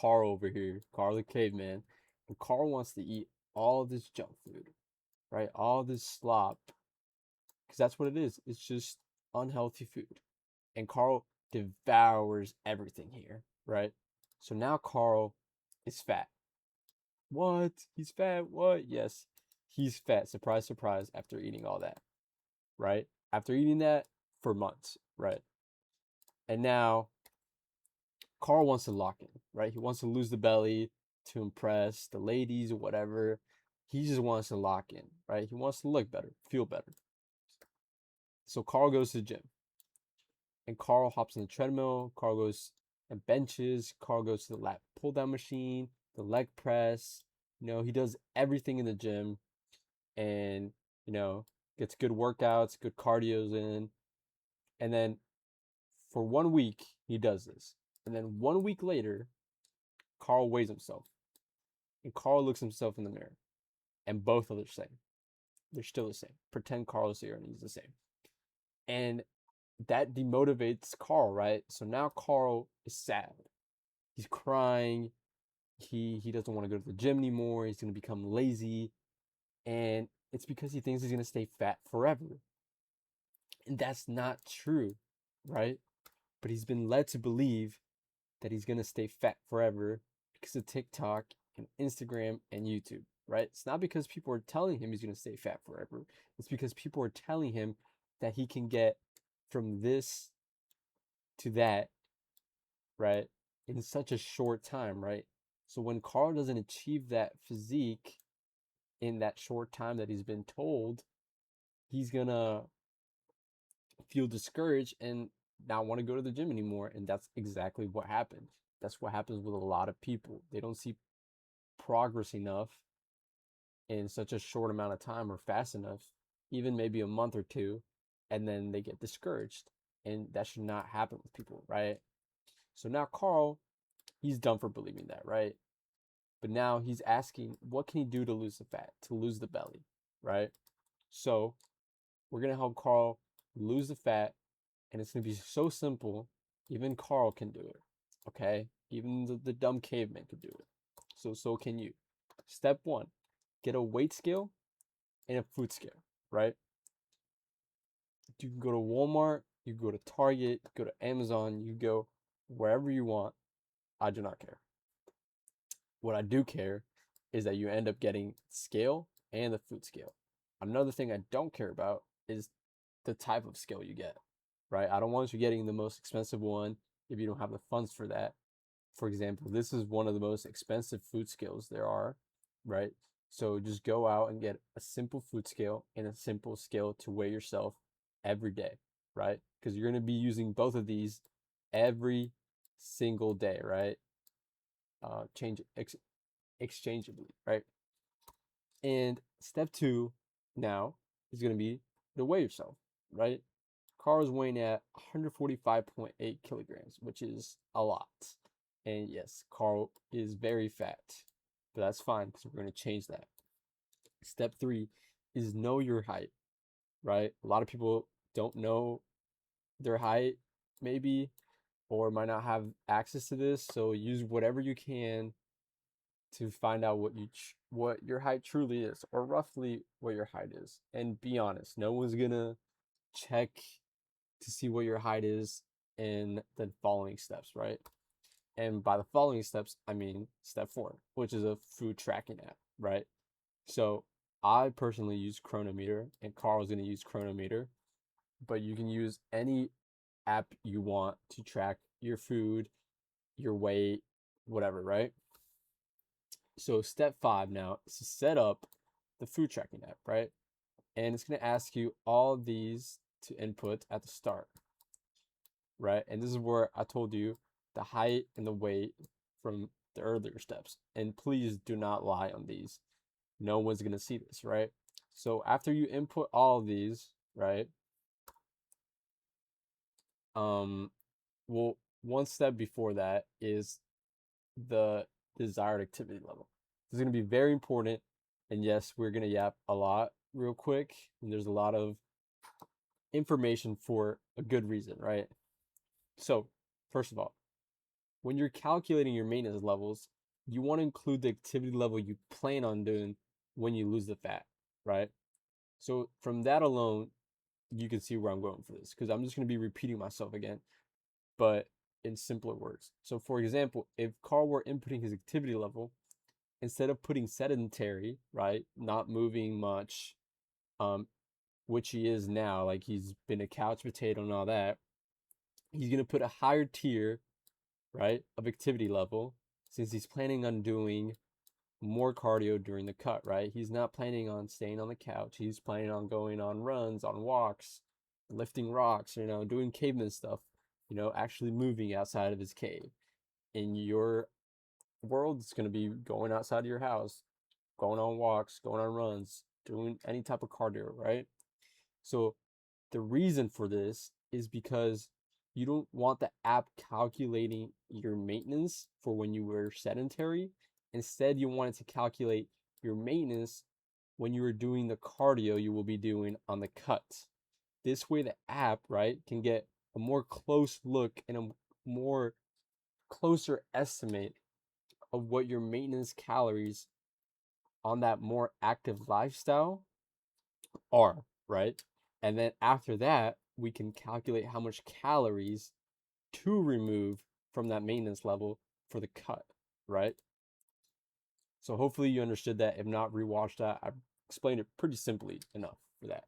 Carl over here, Carl the Caveman, and Carl wants to eat all this junk food, right? All this slop, because that's what it is. It's just unhealthy food. And Carl devours everything here, right? So now Carl is fat. What? He's fat? What? Yes, he's fat. Surprise, surprise, after eating all that, right? After eating that for months, right? And now Carl wants to lock in, right? He wants to lose the belly to impress the ladies or whatever. He just wants to lock in, right? He wants to look better, feel better. So Carl goes to the gym and Carl hops on the treadmill. Carl goes and benches. Carl goes to the lat pull down machine, the leg press. He does everything in the gym and, you know, gets good workouts, good cardios in. And then for 1 week, he does this. And then 1 week later, Carl weighs himself. And Carl looks himself in the mirror. And both are the same. They're still the same. Pretend Carl is here and he's the same. And that demotivates Carl, right? So now Carl is sad. He's crying. He doesn't want to go to the gym anymore. He's going to become lazy. And it's because he thinks he's going to stay fat forever. And that's not true, right? But he's been led to believe that he's going to stay fat forever because of TikTok and Instagram and YouTube, right? It's not because people are telling him he's going to stay fat forever. It's because people are telling him that he can get from this to that, right, in such a short time, right? So when Carl doesn't achieve that physique in that short time that he's been told, he's gonna feel discouraged and not want to go to the gym anymore. And that's exactly what happens. That's what happens with a lot of people. They don't see progress enough in such a short amount of time or fast enough, even maybe a month or two, and then they get discouraged. And that should not happen with people, right? So now Carl, he's done for believing that, right? But now he's asking, what can he do to lose the fat, to lose the belly, right? So we're going to help Carl lose the fat, and it's going to be so simple. Even Carl can do it, okay? Even the dumb caveman can do it. So can you. Step one, get a weight scale and a food scale, right? You can go to Walmart, you go to Target, go to Amazon, you go wherever you want. I do not care. What I do care is that you end up getting scale and the food scale. Another thing I don't care about is the type of scale you get, right? I don't want you getting the most expensive one if you don't have the funds for that. For example, this is one of the most expensive food scales there are, right? So just go out and get a simple food scale and a simple scale to weigh yourself every day, right? Because you're going to be using both of these every single day, right? Change exchangeably, right? And step two now is going to be to weigh yourself, right? Carl is weighing at 145.8 kilograms, which is a lot. And yes, Carl is very fat, but that's fine because we're going to change that. Step three is know your height, right? A lot of people don't know their height, maybe, or might not have access to this. So use whatever you can to find out what your height truly is, or roughly what your height is. And be honest, no one's gonna check to see what your height is in the following steps, right? And by the following steps, I mean step four, which is a food tracking app, right? So I personally use Chronometer, and Carl's gonna use Chronometer, but you can use any app you want to track your food, your weight, whatever, right? So step five now is to set up the food tracking app, right? And it's going to ask you all these to input at the start, right? And this is where I told you the height and the weight from the earlier steps. And please do not lie on these. No one's going to see this, right? So after you input all of these, right? Well, one step before that is the desired activity level. This is going to be very important. And yes, we're going to yap a lot real quick. And there's a lot of information for a good reason, right? So, first of all, when you're calculating your maintenance levels, you want to include the activity level you plan on doing when you lose the fat, right? So from that alone, you can see where I'm going for this, because I'm just going to be repeating myself again, but in simpler words. So for example, if Carl were inputting his activity level, instead of putting sedentary, right, not moving much, which he is now, like he's been a couch potato and all that, he's going to put a higher tier, right, of activity level, since he's planning on doing more cardio during the cut, right? He's not planning on staying on the couch. He's planning on going on runs, on walks, lifting rocks, doing caveman stuff, actually moving outside of his cave. In your world, it's going to be going outside of your house, going on walks, going on runs, doing any type of cardio, right? So the reason for this is because you don't want the app calculating your maintenance for when you were sedentary. Instead, you want it to calculate your maintenance when you are doing the cardio you will be doing on the cut. This way, the app, right, can get a more close look and a more closer estimate of what your maintenance calories on that more active lifestyle are, right? And then after that, we can calculate how much calories to remove from that maintenance level for the cut, right? So hopefully you understood that. If not, rewatch that. I explained it pretty simply enough for that.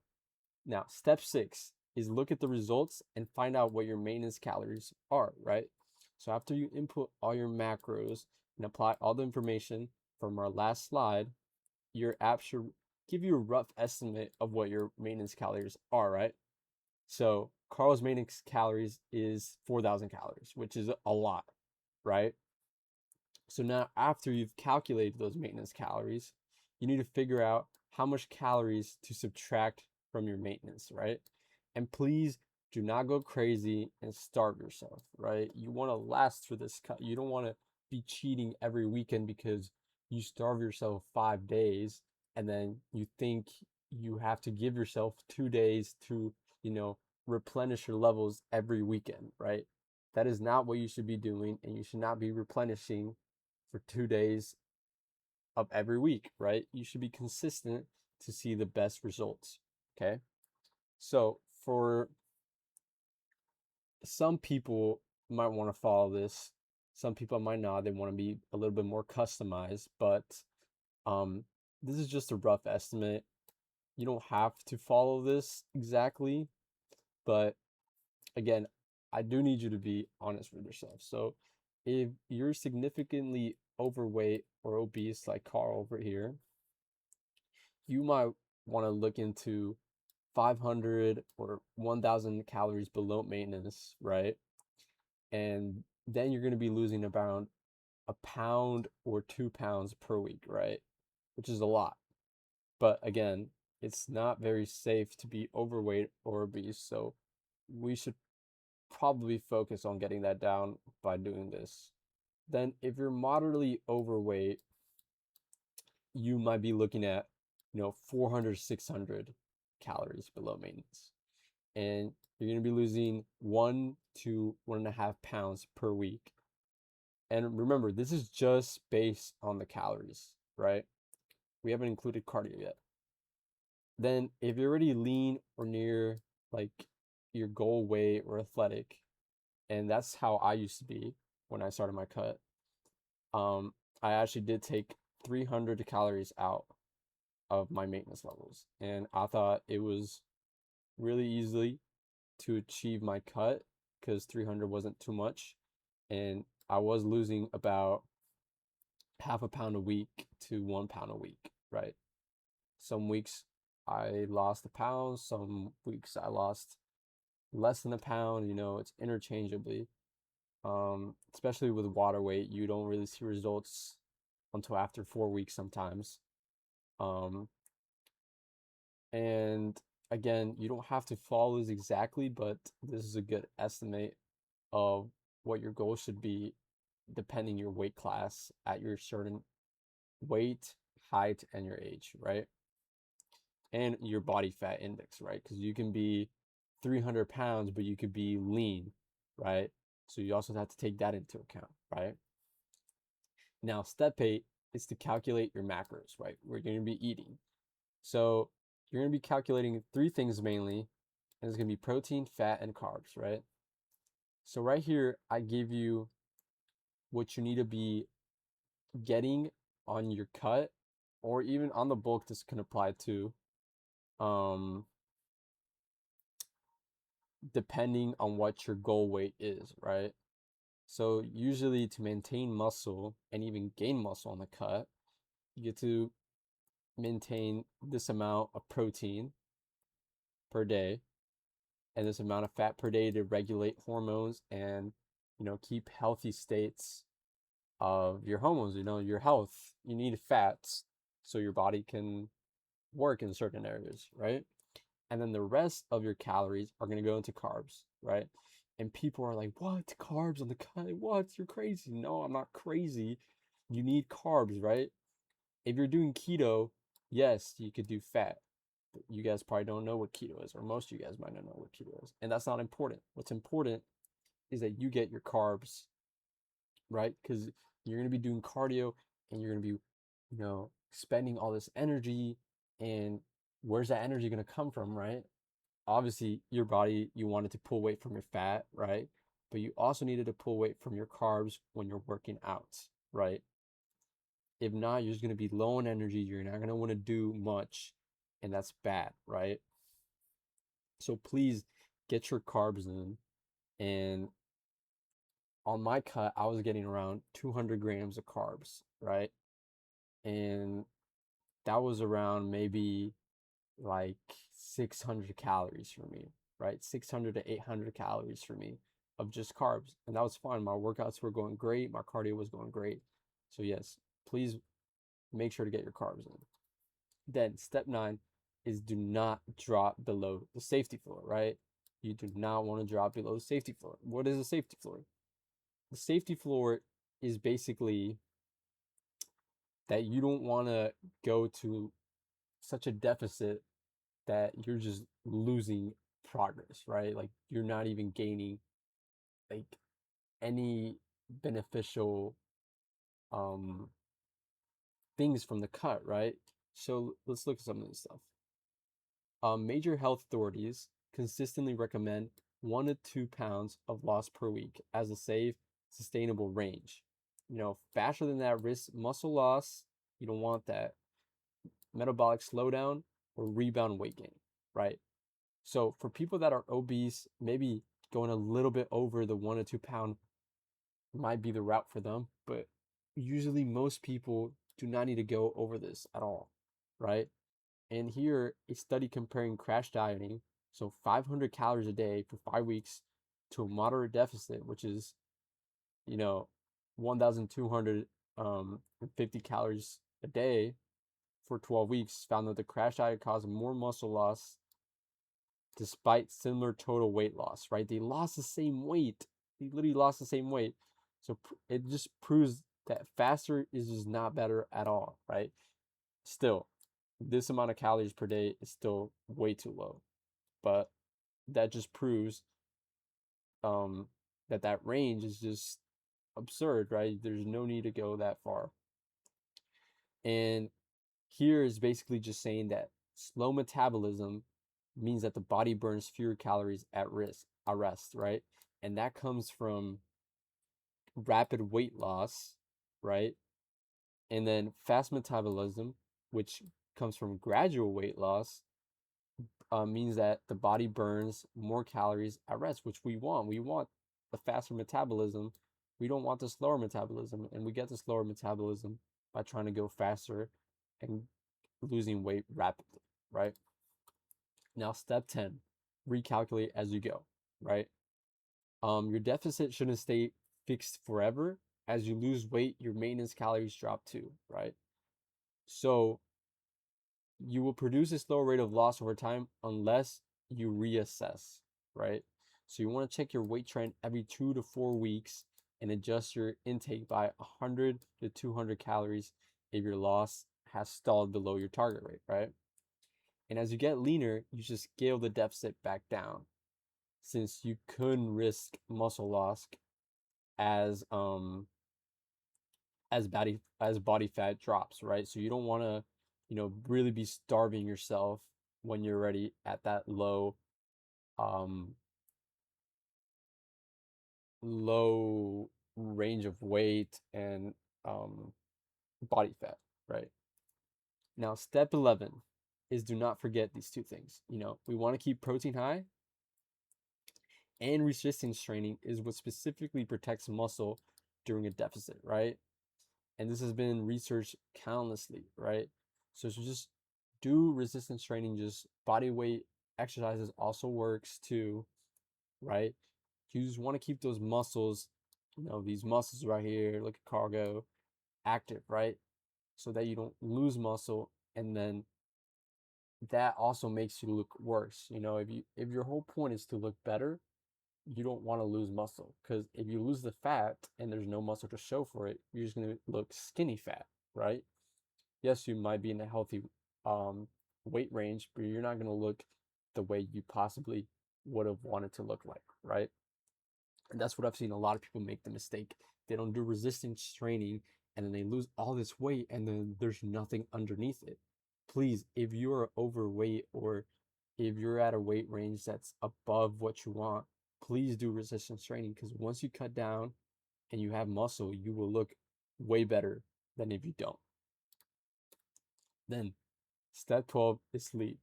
Now, step 6 is look at the results and find out what your maintenance calories are, right? So after you input all your macros and apply all the information from our last slide, your app should give you a rough estimate of what your maintenance calories are, right? So Carl's maintenance calories is 4,000 calories, which is a lot, right? So now after you've calculated those maintenance calories, you need to figure out how much calories to subtract from your maintenance, right? And please do not go crazy and starve yourself, right? You want to last for this cut. You don't want to be cheating every weekend because you starve yourself 5 days and then you think you have to give yourself 2 days to, replenish your levels every weekend, right? That is not what you should be doing, and you should not be replenishing for 2 days of every week, right? You should be consistent to see the best results, okay? So for some people might want to follow this, some people might not. They want to be a little bit more customized, but um, this is just a rough estimate. You don't have to follow this exactly, but again, I do need you to be honest with yourself. So if you're significantly overweight or obese like Carl over here, you might want to look into 500 or 1,000 calories below maintenance, right? And then you're going to be losing about a pound or 2 pounds per week, right? Which is a lot. But again, it's not very safe to be overweight or obese. So we should probably focus on getting that down by doing this. Then if you're moderately overweight, you might be looking at, 400, 600 calories below maintenance. And you're going to be losing 1 to 1.5 pounds per week. And remember, this is just based on the calories, right? We haven't included cardio yet. Then if you're already lean or near like your goal weight or athletic, and that's how I used to be when I started my cut, I actually did take 300 calories out of my maintenance levels. And I thought it was really easily to achieve my cut because 300 wasn't too much. And I was losing about half a pound a week to 1 pound a week, right? Some weeks I lost a pound, some weeks I lost less than a pound, it's interchangeably. Especially with water weight, you don't really see results until after 4 weeks sometimes. Um, and again, you don't have to follow this exactly, but this is a good estimate of what your goal should be depending your weight class at your certain weight, height, and your age, right? And your body fat index, right? Because you can be 300 pounds, but you could be lean, right? So you also have to take that into account, right? Now, step 8 is to calculate your macros, right? Where you're going to be eating. So you're going to be calculating 3 things mainly, and it's going to be protein, fat, and carbs, right? So right here, I give you what you need to be getting on your cut, or even on the bulk. This can apply to, um, depending on what your goal weight is, right? So usually to maintain muscle and even gain muscle on the cut, you get to maintain this amount of protein per day and this amount of fat per day to regulate hormones and, keep healthy states of your hormones, your health. You need fats so your body can work in certain areas, right? And then the rest of your calories are going to go into carbs, right? And people are like, what? Carbs on the cut? What? You're crazy. No, I'm not crazy. You need carbs, right? If you're doing keto, yes, you could do fat. But you guys probably don't know what keto is, or most of you guys might not know what keto is. And that's not important. What's important is that you get your carbs, right? Because you're going to be doing cardio and you're going to be, spending all this energy. And where's that energy going to come from, right? Obviously, your body, you wanted to pull weight from your fat, right? But you also needed to pull weight from your carbs when you're working out, right? If not, you're just going to be low on energy. You're not going to want to do much, and that's bad, right? So please get your carbs in. And on my cut, I was getting around 200 grams of carbs, right? And that was around maybe like 600 calories for me, right? 600 to 800 calories for me of just carbs. And that was fine. My workouts were going great. My cardio was going great. So, yes, please make sure to get your carbs in. Then, step 9 is do not drop below the safety floor, right? You do not want to drop below the safety floor. What is a safety floor? The safety floor is basically that you don't want to go to such a deficit that you're just losing progress, right? Like you're not even gaining like any beneficial um things from the cut, right? So let's look at some of this stuff. Major health authorities consistently recommend 1 to 2 pounds of loss per week as a safe, sustainable range. Faster than that risks muscle loss. You don't want that. Metabolic slowdown or rebound weight gain, right? So for people that are obese, maybe going a little bit over the 1 to 2 pound might be the route for them, but usually most people do not need to go over this at all, right? And here, a study comparing crash dieting, so 500 calories a day for 5 weeks, to a moderate deficit, which is, 1,250 calories a day for 12 weeks, found that the crash diet caused more muscle loss despite similar total weight loss, right? They lost the same weight. They literally lost the same weight. So it just proves that faster is just not better at all, right? Still, this amount of calories per day is still way too low. But that just proves that range is just absurd, right? There's no need to go that far. And here is basically just saying that slow metabolism means that the body burns fewer calories at rest, right? And that comes from rapid weight loss, right? And then fast metabolism, which comes from gradual weight loss, means that the body burns more calories at rest, which we want. We want the faster metabolism. We don't want the slower metabolism. And we get the slower metabolism by trying to go faster and losing weight rapidly, right? Now, step 10, recalculate as you go, right? Your deficit shouldn't stay fixed forever. As you lose weight, your maintenance calories drop too, right? So you will produce a slower rate of loss over time unless you reassess, right? So you want to check your weight trend every 2 to 4 weeks and adjust your intake by 100 to 200 calories if your loss has stalled below your target rate, right? And as you get leaner, you should scale the deficit back down since you couldn't risk muscle loss as body fat drops, right? So you don't want to, really be starving yourself when you're already at that um low range of weight and um body fat, right? Now, step 11 is do not forget these two things. We want to keep protein high, and resistance training is what specifically protects muscle during a deficit, right? And this has been researched countlessly, right? So just do resistance training, just body weight exercises also works too, right? You just want to keep those muscles, these muscles right here, look at cargo, active, right? So that you don't lose muscle, and then that also makes you look worse. If your whole point is to look better, you don't want to lose muscle, because if you lose the fat and there's no muscle to show for it, you're just going to look skinny fat, right? Yes, you might be in a healthy um, weight range, but you're not going to look the way you possibly would have wanted to look like, right? And that's what I've seen a lot of people make the mistake. They don't do resistance training, and then they lose all this weight, and then there's nothing underneath it. Please, if you're overweight, or if you're at a weight range that's above what you want, please do resistance training, because once you cut down and you have muscle, you will look way better than if you don't. Then step 12 is sleep.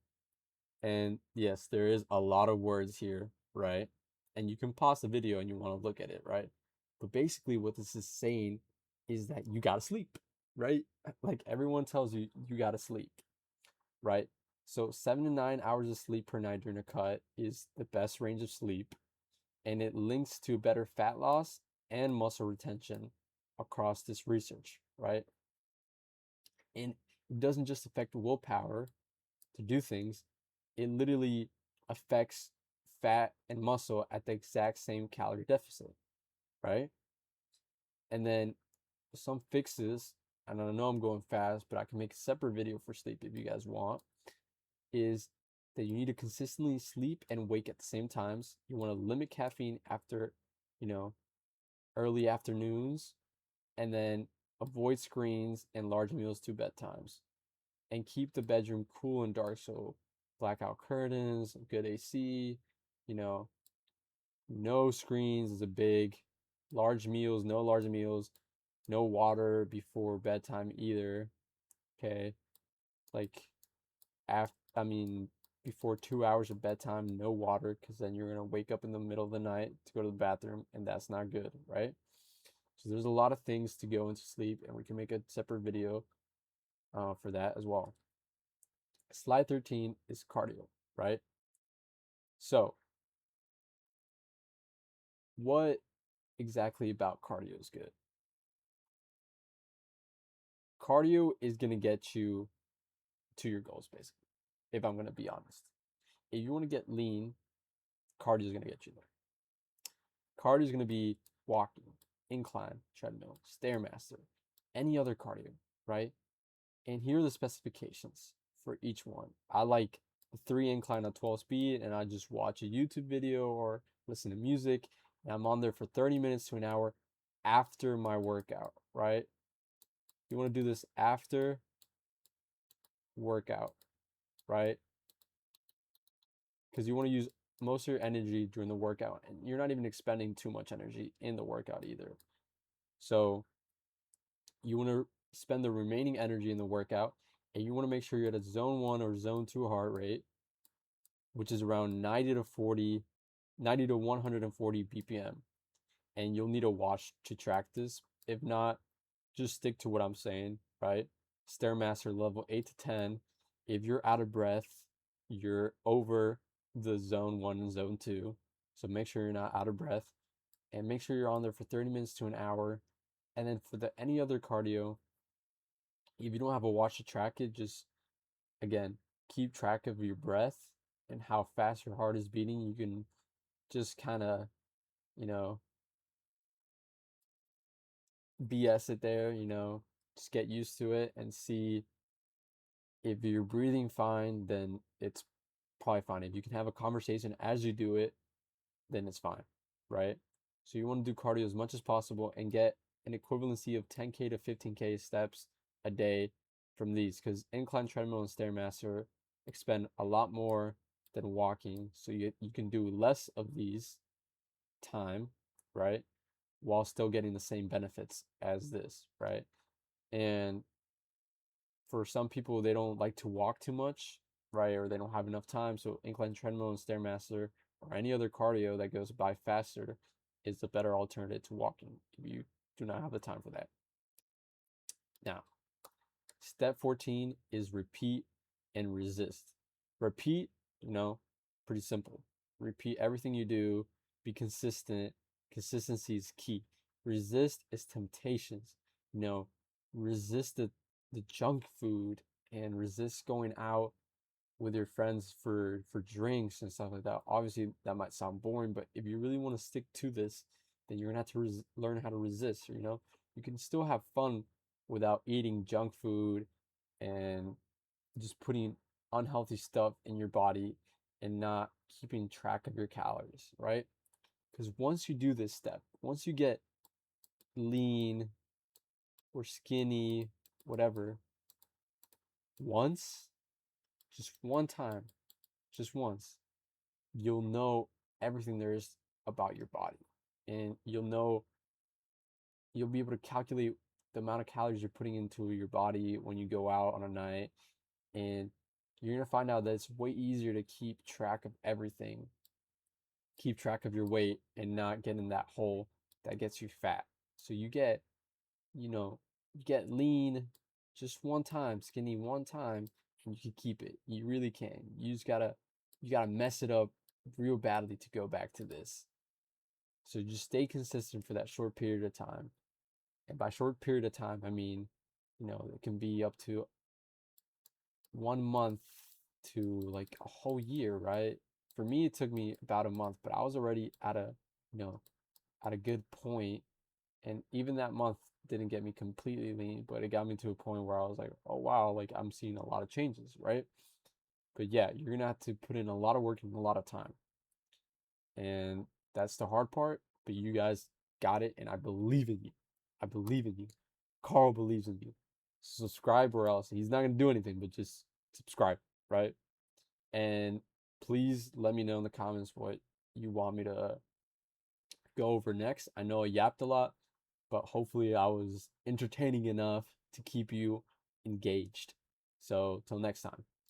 And yes, there is a lot of words here, right? And you can pause the video and you want to look at it, right? But basically, what this is saying is that you gotta sleep, right? Like everyone tells you, you gotta sleep, right? So 7 to 9 hours of sleep per night during a cut is the best range of sleep, and it links to better fat loss and muscle retention across this research, right? And it doesn't just affect willpower to do things, it literally affects fat and muscle at the exact same calorie deficit, right? And then some fixes, and I know I'm going fast, but I can make a separate video for sleep if you guys want, is that you need to consistently sleep and wake at the same times. You want to limit caffeine after, you know, early afternoons, and then avoid screens and large meals to bedtimes. And keep the bedroom cool and dark, so blackout curtains, good AC, you know, no screens is a big, large meals, no large meals, no water before bedtime either. Okay. Like I mean, before 2 hours of bedtime, no water, because then you're gonna wake up in the middle of the night to go to the bathroom, and that's not good, right? So there's a lot of things to go into sleep, and we can make a separate video for that as well. Slide 13 is cardio, right? So, what exactly about cardio is good? Cardio is going to get you to your goals, basically, if I'm going to be honest. If you want to get lean, cardio is going to get you there. Cardio is going to be walking, incline, treadmill, stairmaster, any other cardio, right? And here are the specifications for each one. I like the 3 incline on 12 speed, and I just watch a YouTube video or listen to music, and I'm on there for 30 minutes to an hour after my workout, right? You want to do this after workout, right? Because you want to use most of your energy during the workout, and you're not even expending too much energy in the workout either. So you want to spend the remaining energy in the workout, and you want to make sure you're at a zone 1 or zone 2 heart rate, which is around 90 to 140 BPM. And you'll need a watch to track this. If not, just stick to what I'm saying, right? Stairmaster level 8 to 10. If you're out of breath, you're over the zone 1 and zone 2. So make sure you're not out of breath, and make sure you're on there for 30 minutes to an hour. And then for any other cardio, if you don't have a watch to track it, just again, keep track of your breath and how fast your heart is beating. You can just kind of, you know, BS it there, just get used to it and see if you're breathing fine, then it's probably fine. If you can have a conversation as you do it, then it's fine, right? So you want to do cardio as much as possible and get an equivalency of 10K to 15K steps a day from these, because incline treadmill and stairmaster expend a lot more than walking. So you can do less of these time, right? While still getting the same benefits as this, right? And for some people, they don't like to walk too much, right? Or they don't have enough time. So incline treadmill and stairmaster or any other cardio that goes by faster is the better alternative to walking if you do not have the time for that. Now, step 14 is repeat and resist. Repeat, pretty simple. Repeat everything you do, be consistent. Consistency is key. Resist is temptations. Resist the junk food and resist going out with your friends for drinks and stuff like that. Obviously, that might sound boring, but if you really want to stick to this, then you're gonna have to learn how to resist. You can still have fun without eating junk food and just putting unhealthy stuff in your body and not keeping track of your calories, right? Because once you do this step, once you get lean or skinny, whatever, once, just one time, just once, you'll know everything there is about your body. And you'll be able to calculate the amount of calories you're putting into your body when you go out on a night. And you're going to find out that it's way easier to keep track of everything, keep track of your weight, and not get in that hole that gets you fat. So you get lean just one time, skinny one time, and you can keep it. You really can. You gotta mess it up real badly to go back to this. So just stay consistent for that short period of time. And by short period of time, I mean, it can be up to 1 month to like a whole year, right? For me, it took me about a month, but I was already you know, at a good point, and even that month didn't get me completely lean, but it got me to a point where I was like, oh wow, like I'm seeing a lot of changes, right? But yeah, you're gonna have to put in a lot of work and a lot of time, and that's the hard part. But you guys got it, and I believe in you. I believe in you. Carl believes in you. Subscribe or else he's not gonna do anything, but just subscribe, right? And please let me know in the comments what you want me to go over next. I know I yapped a lot, but hopefully I was entertaining enough to keep you engaged. So, till next time.